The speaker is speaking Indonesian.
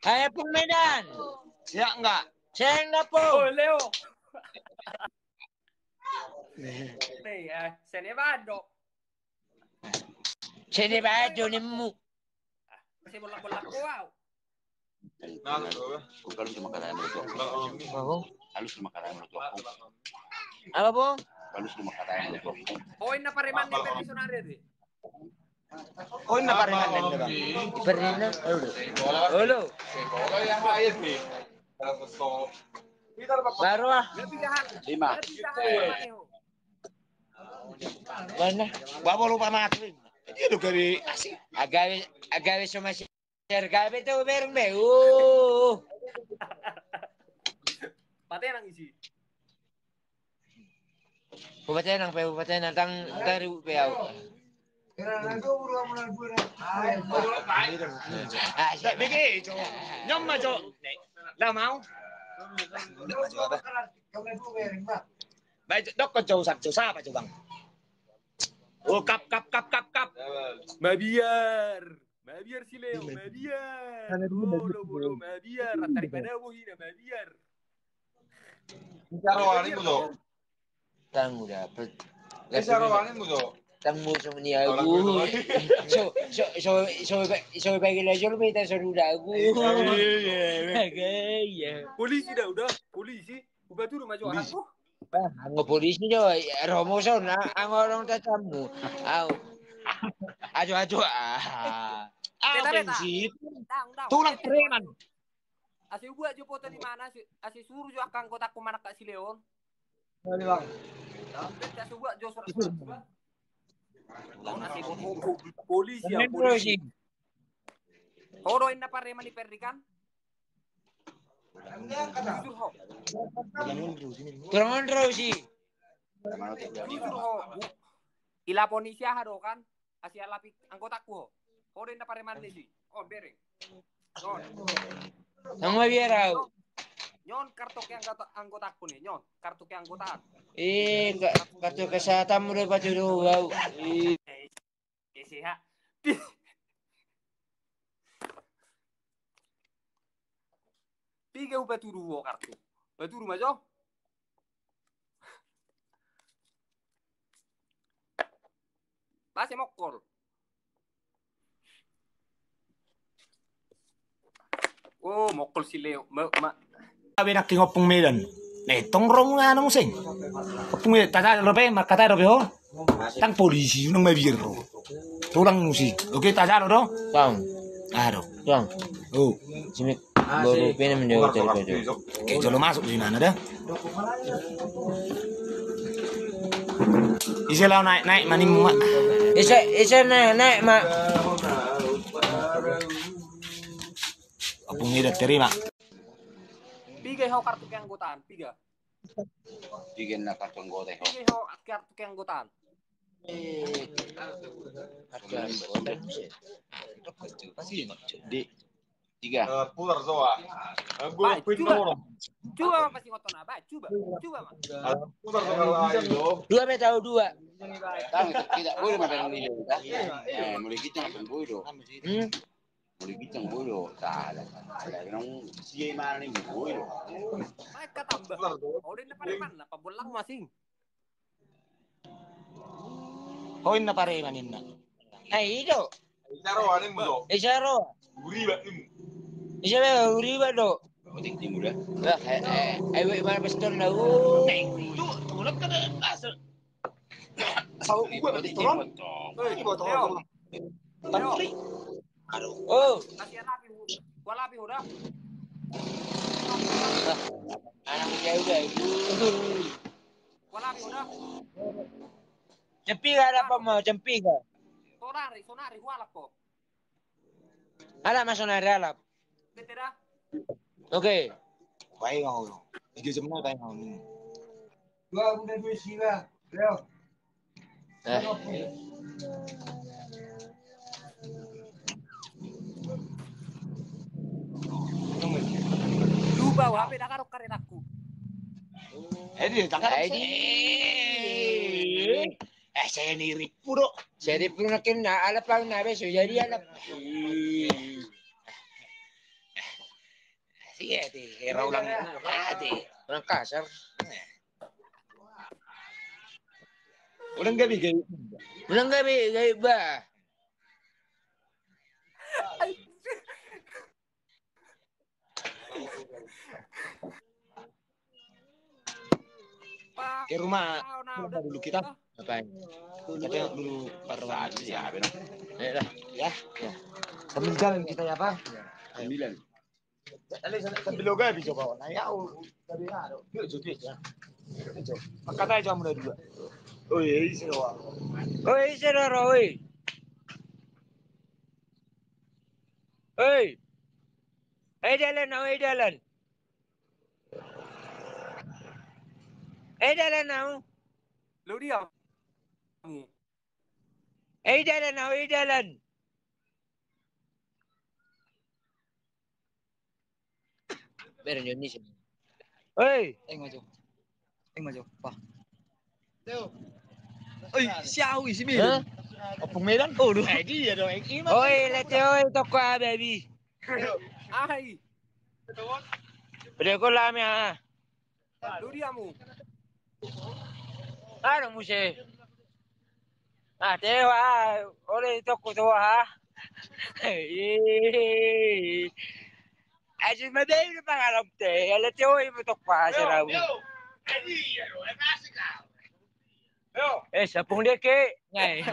Hai Pung Medan. Ya enggak? Saya enggak Pung. Oh Leo. Nih ya, sini bado. Sini bado nemu. Kasi bola-bola ko wow. Halus cuma kata menurut aku. Halus cuma kata menurut aku. Apa Pung? Halus cuma kata menurut aku. Oh ina pareman ni petisionaryo di. Oh, ini apa reman Bang? Pernina. Halo. Baru ah. Napigahan. 5. Napigahan naman eh. Mana? Bawa lupa matri. Dia udah dari asing. Agawi sama gabi tuh bereng be. Patay nang isi. Bupati nang tang dari beau. Bigi, cho. Nhóm mà cho. Đâu máu. Bây giờ đốc con trâu sạch trâu xa phải trâu bằng. Oh, kap. Mabiar si Leo, mabiar. Bolo, mabiar. Daripada mo hina, mabiar. Sarawalin mo to. Tang dapat. Sarawalin mo to. Tang mo sa niya aku. So bagi la jol beta saruda aku. Agay. Polisi dah udah, polisi. Ubah tu rumah orang tu. Ang polisi nyo, Romo son, ang orang tatamu. Ajo. Offensive. Dang. Tulang preman. Asi buat jo foto di mana? Asi suruh jo akang kotak ko mana kak si Leon. Ini bang. Asi buat jo surat. Asi polisi ya polisi. Horoin na pare mani perdikan. Jujur ho. Turun Rosi. Jujur ho. Ila ponisia haro kan. Asi alapi angkotaku ho. Horoin na pare mani si. Oh bereng. Ang mabiyaraw. Nyon kartu yang angkotaku nih, nyon kartu yang angkotaan. Kartu kesehatan mulai baju wow. Sehat. Tiga batu dua kartu. Batu rumah jo. Masih mokol. Oh, mokol si Leo. Sabi na king opong Medan. Netong rong nga nung sing. Opong Medan. Tata robe, makata robe ho. Tang polisi nung may biro. Tulang nusi. Oke, tata ro. Bang. Aro. Bang. Oh. Sini baru pena menjawab baju. Oke, jalo masuk di mana dah? Isi lau naik mani mak. Isa naik mak. Opong Medan terima. Tiga ho kartu keanggotaan, tiga. Tiga na kartu anggota. Tiga ho kartu keanggotaan. Di 3. Pular zoa. Coba pasti ngotot apa? Coba mak. Pular zoa. Dua be tahu dua. Tahu tidak boleh makan ini. Mulai kita makan bodoh. Mulai kita bodoh. Salah. Nang siya mana ni bodoh. Mereka tambah. Udah na pareman na pabulang masing. Hoin na pare manin na. Ay ito. Isaro aning mo do. Isaro. Uriba nim. Isa uriba do. Otik timur dah. Ay mana pistol na. Tulak ka na. Tahu otik timur. Leo. Oh. Kasih api. Wala api udah. Anak jauh. Wala api udah. Cempi ada apa mau cempi ka? Sonari, wala po. Ala masuk na alap. Bete dah. Oke. Baik ngau. 3 jam na tayo ngau. Dua udah dua sila. Leo. Lupa HP dah karo karet aku. Di takar. Saya nirip puro. Jadi pun nakin na alap lang na beso. Jadi alap. Iya, era ulang orang kasar. Ulang gabi kayak. Ulang gabi bah. Ke rumah dulu kita. Ngapain? Kita dulu parwa Ya, benar. Ayolah. ya. Sambil jalan kita ya, Pak. 9. Sambil lo gabi coba. Nah, ya, gabi ada. Yuk, jadi ya. Kata aja mulai dulu. Oh iya, isi doang. Oi, saudara, oi. Oi. Oi jalan. Jalan now. Lu diam. Jalan. Meron yun ni. Oi. maju. Wah. Oi, siapa isi mi? Hah? Opung Medan? Oh, duh. Dia dong. Oi, lete oi toko baby. Ai, Udah ko lami ha. lu diamu. Ano mo siya? Tewa. Oi toko to ha. Aja mabayo na pangarap te. Lete oi mo toko pa sa rawo. Sapung deke. Ngay.